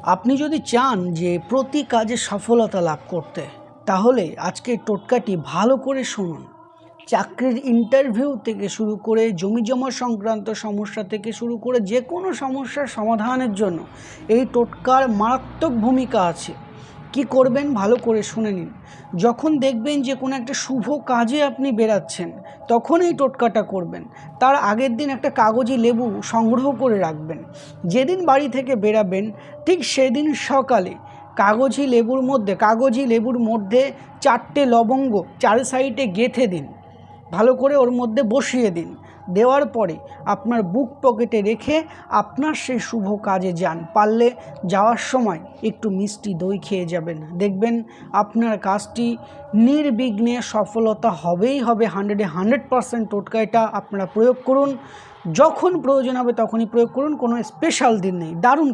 আপনি যদি চান যে প্রতি কাজে সফলতা লাভ করতে, তাহলে আজকের টোটকাটি ভালো করে শুনুন। চাকরির ইন্টারভিউ থেকে শুরু করে জমিজমা সংক্রান্ত সমস্যা থেকে শুরু করে যে কোনো সমস্যার সমাধানের জন্য এই টোটকার মারাত্মক ভূমিকা আছে। কি করবেন ভালো করে শুনে নিন। যখন দেখবেন যে কোনো একটা শুভ কাজে আপনি বেরাচ্ছেন, তখন এই টোটকাটা করবেন। তার আগের দিন একটা কাগজি লেবু সংগ্রহ করে রাখবেন। যেদিন বাড়ি থেকে বেরাবেন ঠিক সেদিন সকালে কাগজি লেবুর মধ্যে 4টে লবঙ্গ 4 সাইডে গেঁথে দিন, ভালো করে ওর মধ্যে বসিয়ে দিন। দেওয়ার পরে আপনার বুক পকেটে রেখে আপনার সেই শুভ কাজে যান। পারলে যাওয়ার সময় একটু মিষ্টি দই খেয়ে যাবেন। দেখবেন আপনার কাজটি নির্বিঘ্নে সফলতা হবেই হবে। 100% টোটকা এটা আপনারা প্রয়োগ করুন। যখন প্রয়োজন হবে তখনই প্রয়োগ করুন, কোনো স্পেশাল দিন নেই। দারুণ।